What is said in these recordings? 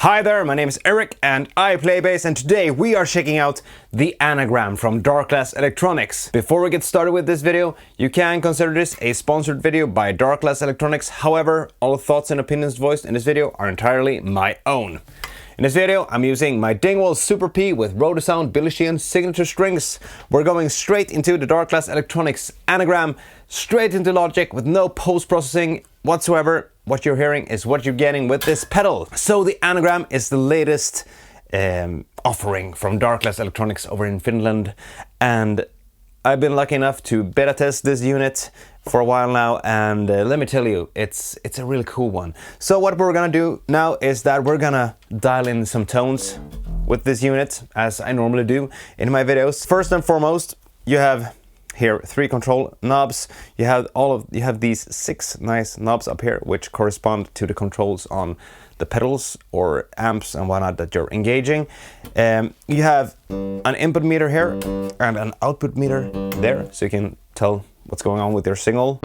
Hi there, my name is Erik and I play bass, and today we are checking out the Anagram from Darkglass Electronics. Before we get started with this video, you can consider this a sponsored video by Darkglass Electronics. However, all thoughts and opinions voiced in this video are entirely my own. In this video, I'm using my Dingwall Super P with Rotosound Billy Sheehan signature strings. We're going straight into the Darkglass Electronics Anagram, straight into Logic with no post-processing whatsoever. What you're hearing is what you're getting with this pedal. So the Anagram is the latest offering from Darkglass Electronics over in Finland, and I've been lucky enough to beta test this unit for a while now, and let me tell you, it's a really cool one. So what we're gonna do now is that we're gonna dial in some tones with this unit, as I normally do in my videos. First and foremost, you have here 3 control knobs. You have these 6 nice knobs up here, which correspond to the controls on the pedals or amps and whatnot that you're engaging. You have an input meter here and an output meter there, so you can tell what's going on with your signal,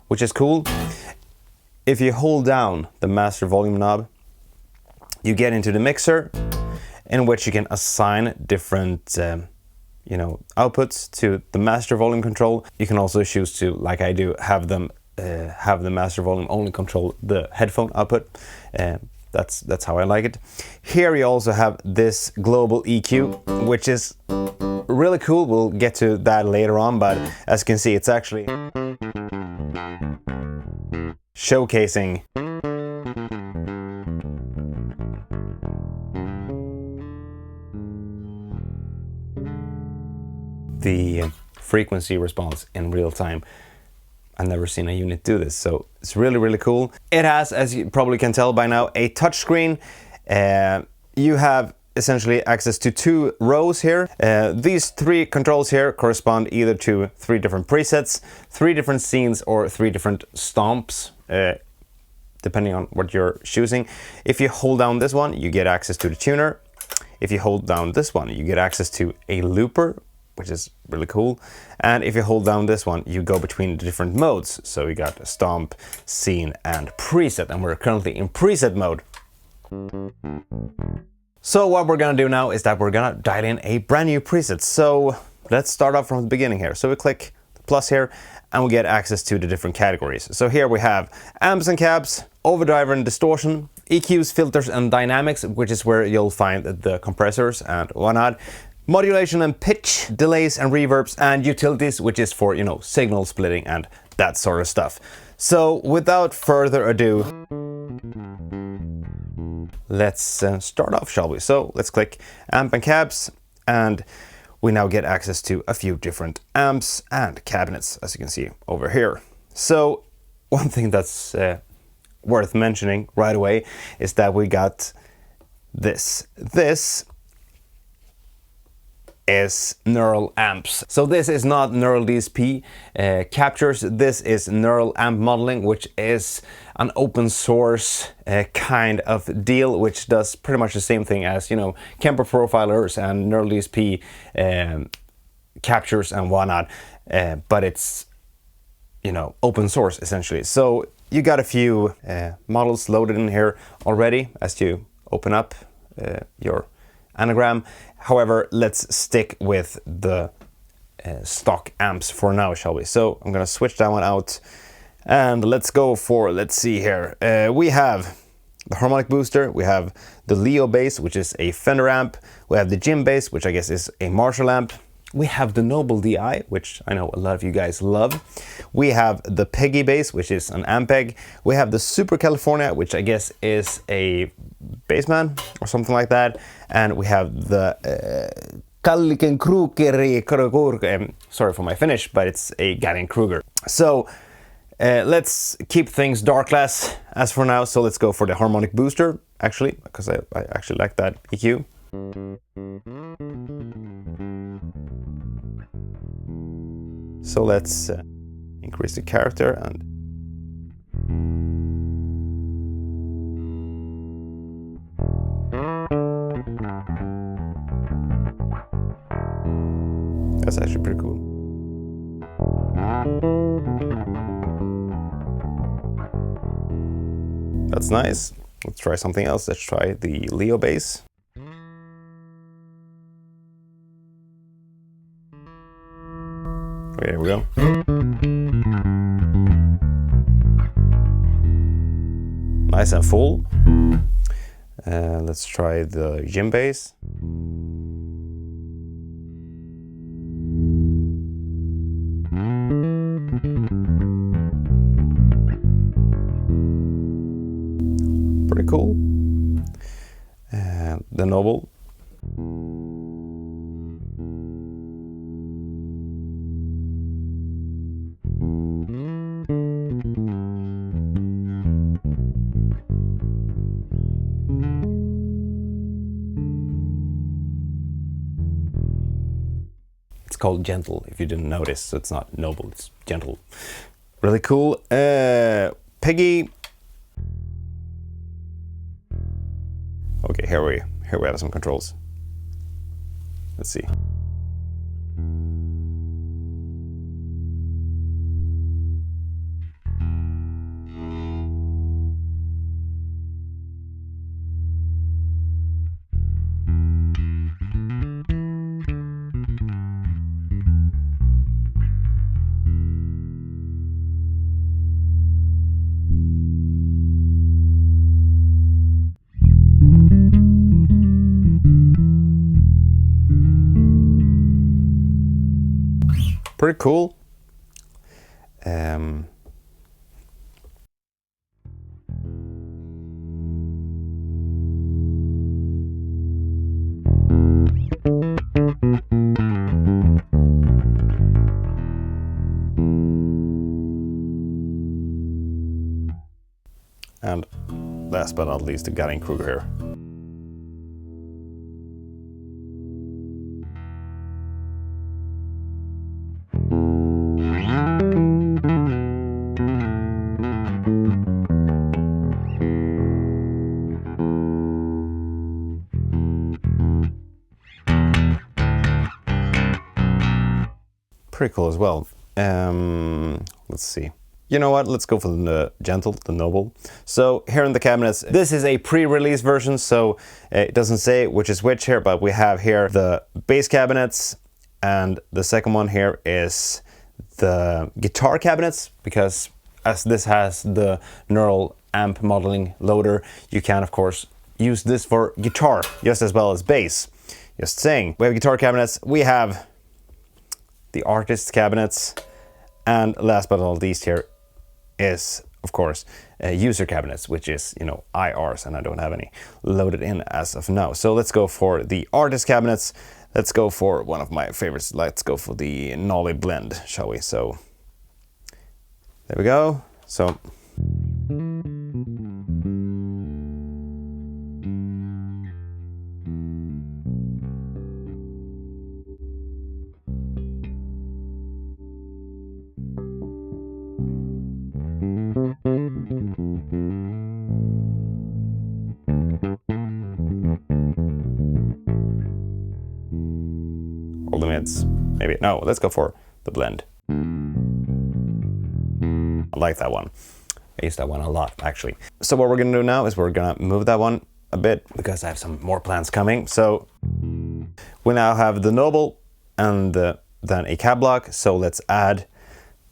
which is cool. If you hold down the master volume knob, you get into the mixer, in which you can assign different outputs to the master volume control. You can also choose to, like I do, have the master volume only control the headphone output. That's how I like it. Here you also have this global EQ, which is really cool. We'll get to that later on, but as you can see, it's actually showcasing the frequency response in real time. I've never seen a unit do this, so it's really cool. It has, as you probably can tell by now, a touchscreen. You have essentially access to 2 rows here. These 3 controls here correspond either to 3 different presets, 3 different scenes, or 3 different stomps, depending on what you're choosing. If you hold down this one, you get access to the tuner. If you hold down this one, you get access to a looper, which is really cool. And if you hold down this one, you go between the different modes. So we got stomp, scene, and preset, and we're currently in preset mode. So what we're gonna do now is that we're gonna dial in a brand new preset. So let's start off from the beginning here. So we click the plus here, and we get access to the different categories. So here we have amps and cabs, overdrive and distortion, EQs, filters, and dynamics, which is where you'll find the compressors and whatnot, modulation and pitch, delays and reverbs, and utilities, which is for, signal splitting and that sort of stuff. So without further ado, let's start off, shall we? So let's click amp and cabs, and we now get access to a few different amps and cabinets, as you can see over here. So one thing that's worth mentioning right away is that we got this. This is neural amps. So this is not neural DSP captures. This is neural amp modeling, which is an open source kind of deal, which does pretty much the same thing as Kemper profilers and neural DSP captures and whatnot, but it's open source essentially. So you got a few models loaded in here already as you open up your Anagram. However, let's stick with the stock amps for now, shall we? So I'm gonna switch that one out, and let's go for, let's see here. We have the harmonic booster, we have the Leo bass, which is a Fender amp, we have the Jim bass, which I guess is a Marshall amp, we have the Noble DI, which I know a lot of you guys love, we have the Peggy bass, which is an Ampeg, we have the Super California, which I guess is a Bassman or something like that, and we have the Kalliken Krugeri, sorry for my Finnish, but it's a Gallien Kruger. So let's keep things Darkglass as for now, so let's go for the harmonic booster, actually, because I actually like that EQ. So let's increase the character, and that's actually pretty cool. That's nice. Let's try something else. Let's try the Leo bass. There we go. Nice and full. Let's try the Jim bass. Pretty cool. The Noble. It's called Gentle, if you didn't notice. So it's not Noble, it's Gentle. Really cool. Peggy. Okay, here we have some controls. Let's see. Pretty cool. And last but not least, the Gutting Kruger here. Pretty cool as well. Let's see. You know what? Let's go for the Gentle, the Noble. So here in the cabinets, this is a pre-release version, so it doesn't say which is which here, but we have here the bass cabinets, and the second one here is the guitar cabinets, because as this has the neural amp modeling loader, you can of course use this for guitar just as well as bass. Just saying. We have guitar cabinets, we have the artist cabinets, and last but not least here is of course user cabinets, which is, you know, IRs, and I don't have any loaded in as of now. So let's go for the artist cabinets. Let's go for one of my favorites. Let's go for the Nolly Blend, shall we? So there we go. So all the mids, maybe. No, let's go for the blend. I like that one. I use that one a lot, actually. So what we're gonna do now is we're gonna move that one a bit because I have some more plans coming. So we now have the Noble and then a cab block. So let's add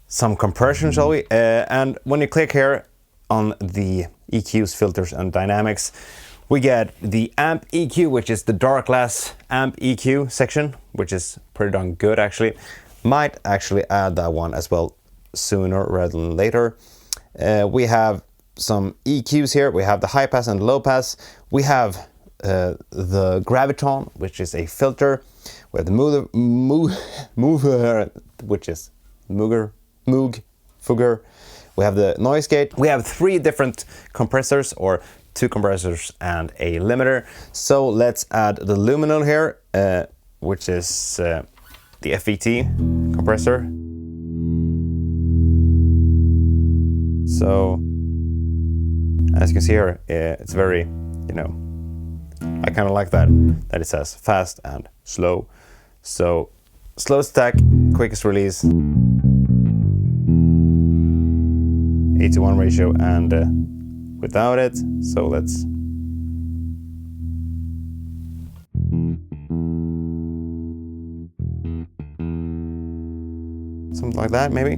some compression, shall we? And when you click here on the EQs, filters, and dynamics, we get the Amp EQ, which is the Darkglass Amp EQ section, which is pretty darn good, actually. Might actually add that one as well sooner rather than later. We have some EQs here. We have the high pass and low pass. We have the Graviton, which is a filter. We have the Mover, which is Moog, Fugger. We have the noise gate. We have 3 different compressors, or 2 compressors and a limiter. So let's add the luminal here, which is the FET compressor. So as you can see here, it's very, you know, I kind of like that it says fast and slow. So slow stack, quickest release, 8:1 ratio, and without it. So let's something like that, maybe.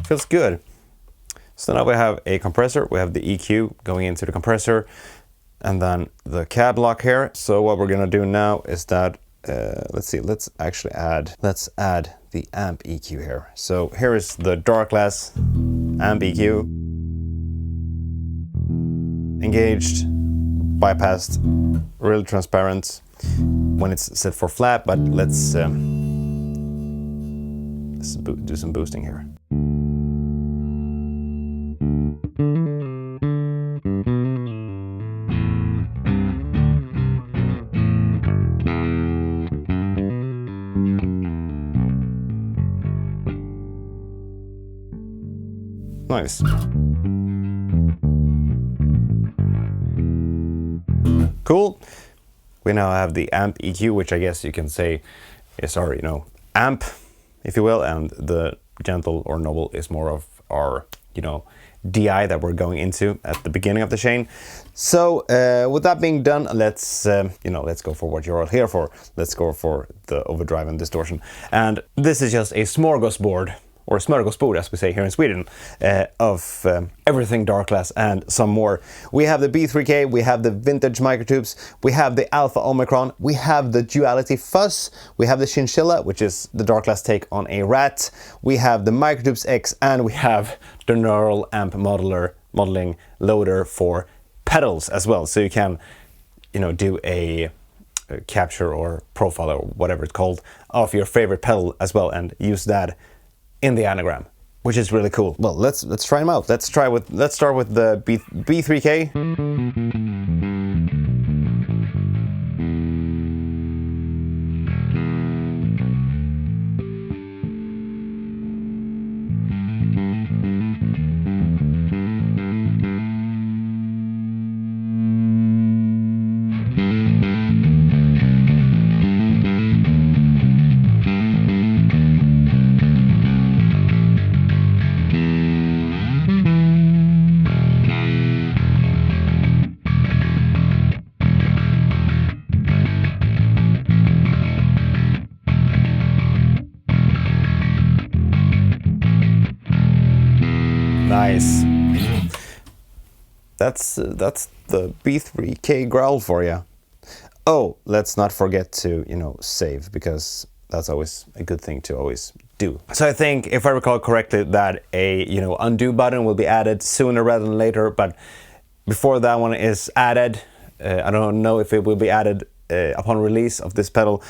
Feels good. So now we have a compressor, we have the EQ going into the compressor, and then the cab lock here. So what we're gonna do now is that, let's see, let's add the amp EQ here. So here is the Darkglass Amp EQ. Engaged, bypassed, really transparent when it's set for flat, but let's do some boosting here. Nice. Cool. We now have the amp EQ, which I guess you can say is our, amp, if you will, and the gentle or noble is more of our, DI that we're going into at the beginning of the chain. So with that being done, let's go for what you're all here for. Let's go for the overdrive and distortion. And this is just a smorgasbord, or smörgåsbord as we say here in Sweden, of everything Darkglass and some more. We have the B3K, we have the vintage microtubes, we have the Alpha Omicron, we have the Duality Fuzz, we have the Chinchilla, which is the Darkglass take on a rat, we have the Microtubes X, and we have the Neural Amp modeling loader for pedals as well. So you can, do a capture or profile or whatever it's called of your favorite pedal as well and use that in the Anagram, which is really cool. Well, let's try them out. Let's start with the B3K. Nice. That's the B3K growl for you. Oh, let's not forget to, save, because that's always a good thing to always do. So I think, if I recall correctly, that a, undo button will be added sooner rather than later, but before that one is added, I don't know if it will be added upon release of this pedal.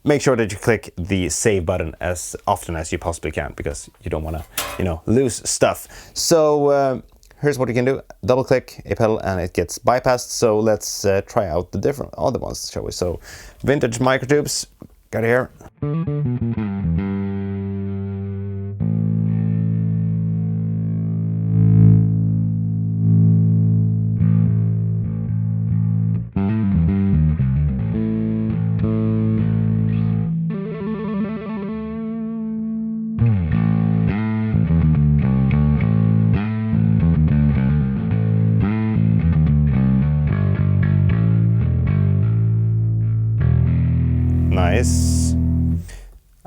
Make sure that you click the save button as often as you possibly can, because you don't want to, lose stuff. So here's what you can do. Double click a pedal and it gets bypassed. So let's try out the different other ones, shall we? So vintage microtubes, got it here. Nice.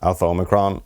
Alpha Omicron.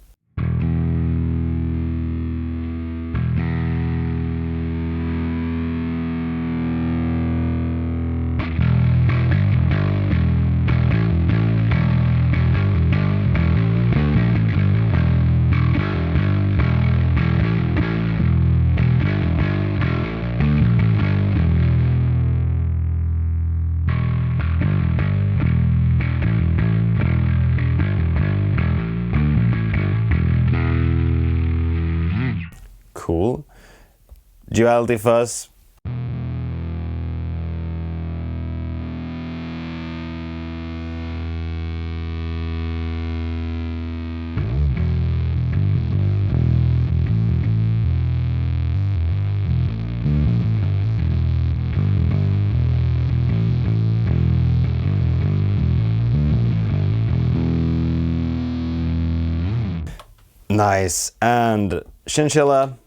Cool. Duality Fuzz. Nice. And chinchilla.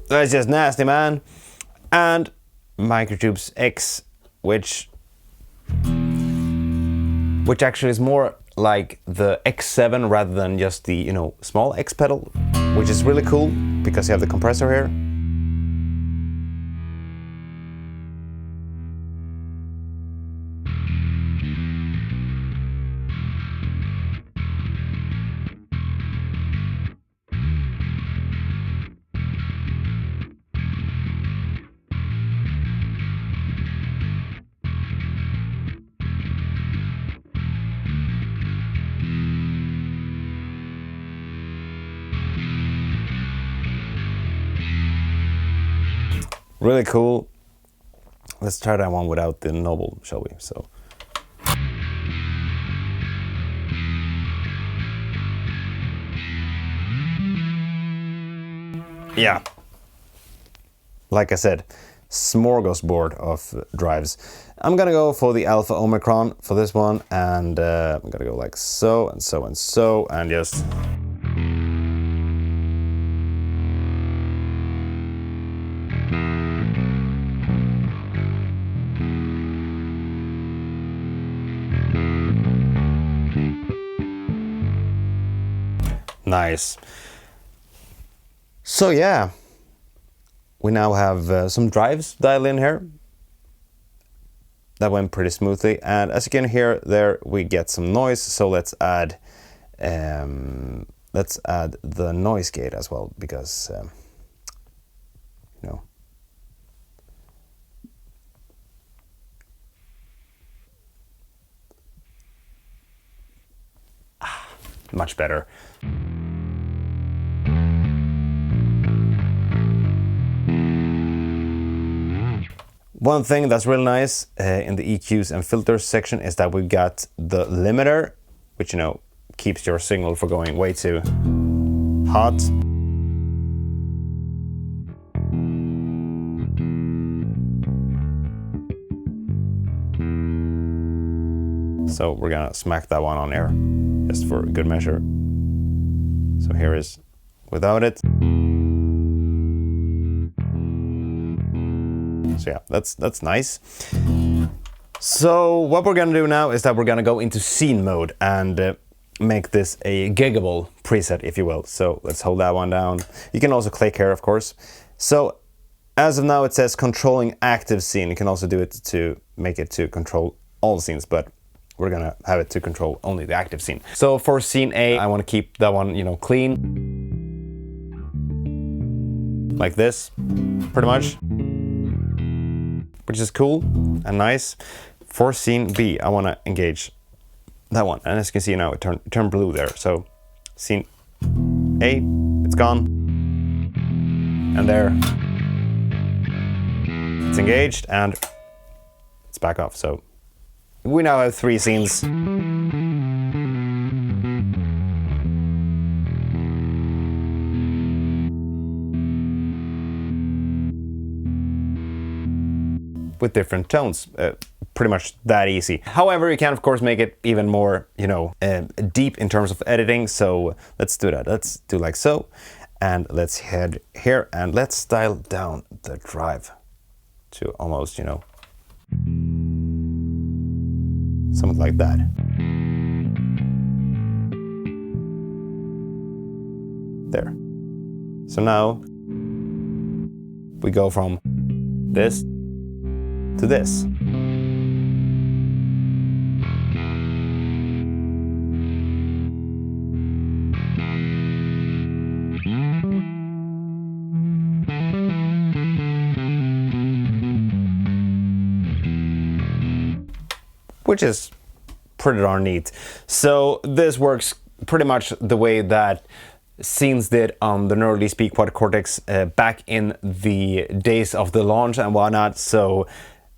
That's just nasty, man. And Microtubes X, which actually is more like the X7 rather than just the, you know, small X pedal, which is really cool because you have the compressor here. Really cool. Let's try that one without the Noble, shall we? So. Yeah. Like I said, smorgasbord of drives. I'm gonna go for the Alpha Omicron for this one, and I'm gonna go like so, and so, and so, and just... Nice. So yeah, we now have some drives dialed in here. That went pretty smoothly, and as you can hear there, we get some noise. So let's add the noise gate as well, because you know. Much better. One thing that's really nice in the EQs and filters section is that we've got the limiter, which, you know, keeps your signal from going way too hot. So we're gonna smack that one on air, just for good measure. So here is without it. So yeah, that's nice. So what we're gonna do now is that we're gonna go into scene mode and make this a giggable preset, if you will. So let's hold that one down. You can also click here, of course. So as of now, it says controlling active scene. You can also do it to make it to control all scenes, but we're gonna have it to control only the active scene. So for scene A, I want to keep that one, you know, clean. Like this, pretty much. Which is cool and nice. For scene B, I want to engage that one. And as you can see now, it turned blue there. So scene A, it's gone. And there, it's engaged and it's back off. So we now have 3 scenes. With different tones, pretty much that easy. However, you can of course make it even more, you know, deep in terms of editing. So let's do that. Let's do like so, and let's head here and let's dial down the drive to almost, you know, something like that. There. So now we go from this to this. Which is pretty darn neat. So this works pretty much the way that Scenes did on the Neurally Speak Quad Cortex back in the days of the launch and whatnot. So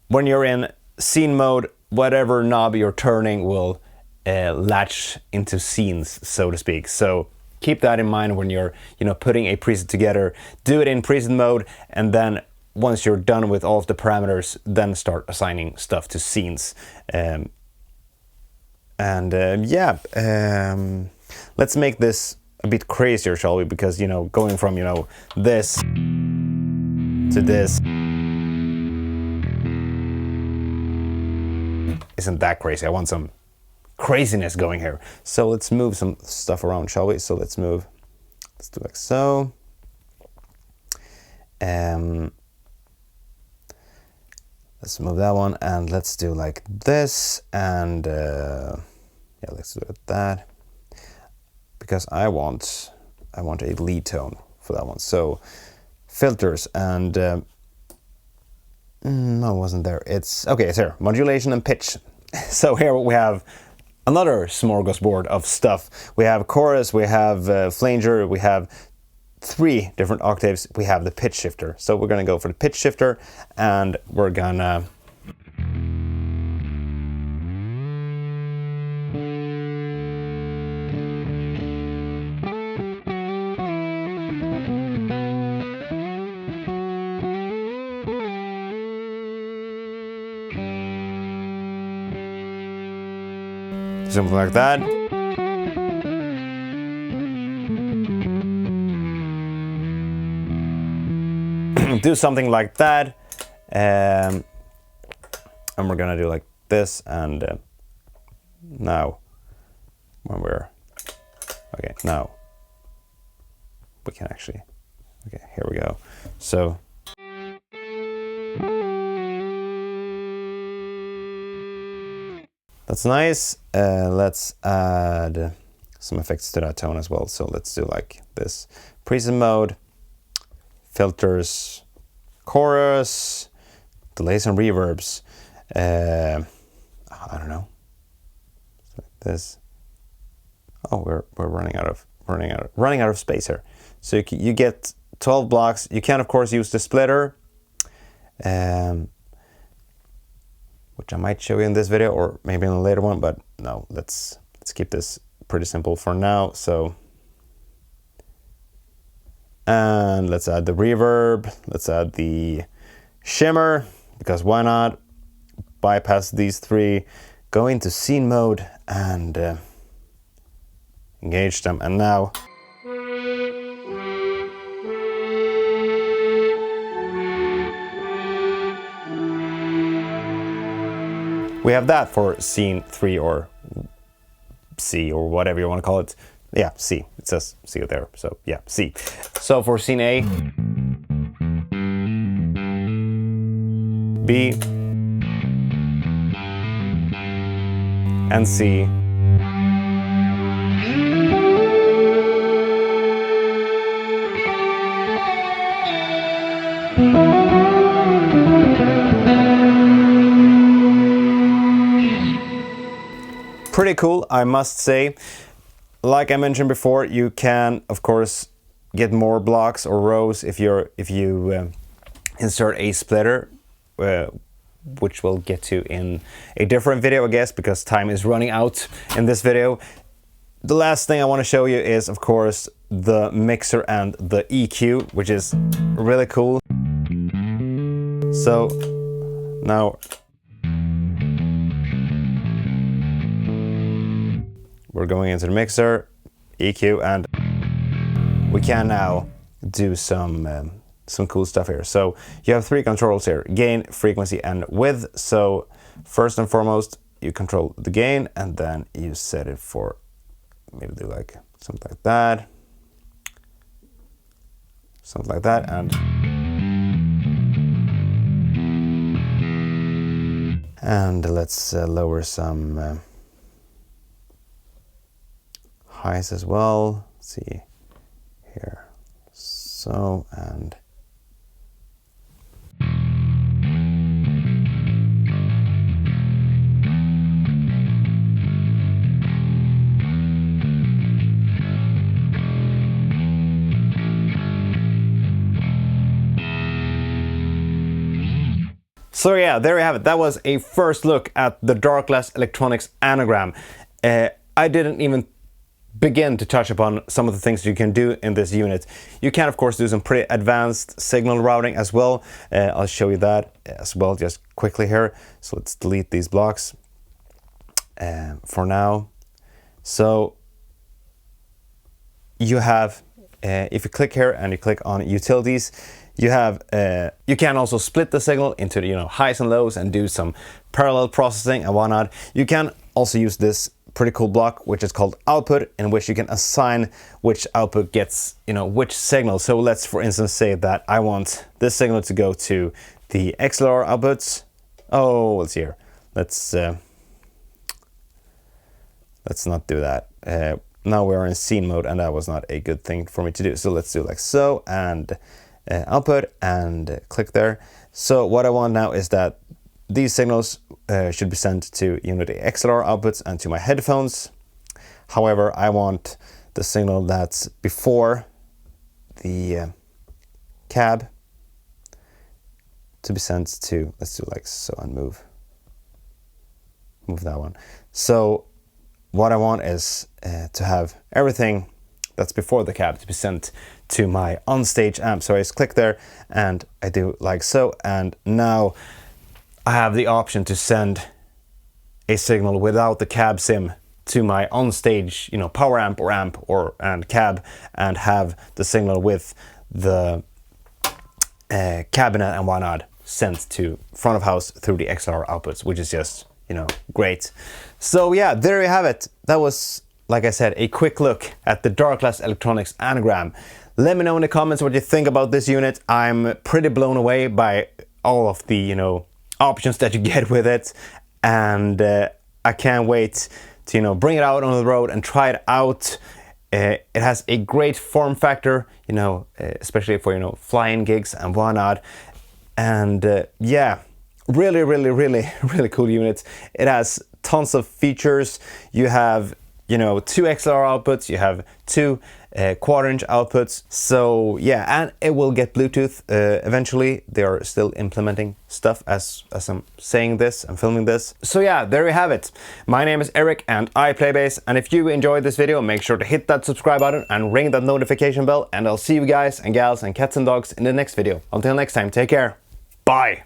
when you're in scene mode, whatever knob you're turning will latch into scenes, so to speak. So keep that in mind when you're, putting a preset together. Do it in preset mode, and then once you're done with all of the parameters, then start assigning stuff to scenes. Let's make this a bit crazier, shall we? Because, going from, this to this isn't that crazy. I want some craziness going here. So let's move some stuff around, shall we? So let's do like so. Let's move that one, and let's do like this, and let's do it like that, because I want a lead tone for that one. So filters, and no, it wasn't there. It's okay. It's here. Modulation and pitch. So here we have another smorgasbord of stuff. We have chorus, we have flanger, we have 3 different octaves, we have the pitch shifter. So we're gonna go for the pitch shifter, and we're gonna something like that. Do something like that, and we're gonna do like this, and now when we're okay, now we can actually, okay, here we go. So that's nice. Let's add some effects to that tone as well. So let's do like this: preset mode, filters, chorus, delays and reverbs. I don't know, like this. Oh, we're running out of space here. So you get 12 blocks. You can of course use the splitter, which I might show you in this video or maybe in a later one, but no, let's keep this pretty simple for now. So, and let's add the reverb, let's add the shimmer, because why not? Bypass these 3, go into scene mode, and engage them. And now we have that for scene 3, or C, or whatever you want to call it. Yeah, C. It says C there. So yeah, C. So for scene A, B, and C. Pretty cool, I must say. Like I mentioned before, you can of course get more blocks or rows if you insert a splitter, which we'll get to in a different video, I guess, because time is running out in this video. The last thing I want to show you is of course the mixer and the EQ, which is really cool. So now we're going into the mixer, EQ, and we can now do some cool stuff here. So you have 3 controls here: gain, frequency, and width. So first and foremost, you control the gain, and then you set it for, maybe do like something like that, and let's lower some highs as well. Let's see here, so, and so yeah, there you have it. That was a first look at the Darkglass Electronics Anagram. I didn't even begin to touch upon some of the things you can do in this unit. You can of course do some pretty advanced signal routing as well. I'll show you that as well just quickly here. So let's delete these blocks for now. So you have, if you click here and you click on utilities, you have, you can also split the signal into, you know, highs and lows and do some parallel processing and whatnot. You can also use this pretty cool block which is called output, in which you can assign which output gets, you know, which signal. So let's for instance say that I want this signal to go to the XLR outputs. Oh, let's see here. Let's not do that. Now we're in scene mode and that was not a good thing for me to do. So let's do like so, and output, and click there. So what I want now is that these signals should be sent to, you know, the XLR outputs and to my headphones. However, I want the signal that's before the cab to be sent to, let's do like so and move that one. So what I want is to have everything that's before the cab to be sent to my on-stage amp. So I just click there and I do like so, and now I have the option to send a signal without the cab sim to my on-stage, you know, power amp and cab, and have the signal with the cabinet and whatnot sent to front of house through the XLR outputs, which is just, you know, great. So yeah, there you have it. That was, like I said, a quick look at the Darkglass Electronics Anagram. Let me know in the comments what you think about this unit. I'm pretty blown away by all of the, you know, options that you get with it, and I can't wait to, you know, bring it out on the road and try it out. It has a great form factor, you know, especially for, you know, flying gigs and whatnot. And yeah, really cool unit. It has tons of features. You have, you know, 2 XLR outputs, you have 2 quarter-inch outputs. So yeah, and it will get Bluetooth eventually. They are still implementing stuff as I'm saying this and filming this. So yeah, there you have it. My name is Erik and I play bass, and if you enjoyed this video, make sure to hit that subscribe button and ring that notification bell, and I'll see you guys and gals and cats and dogs in the next video. Until next time, take care. Bye!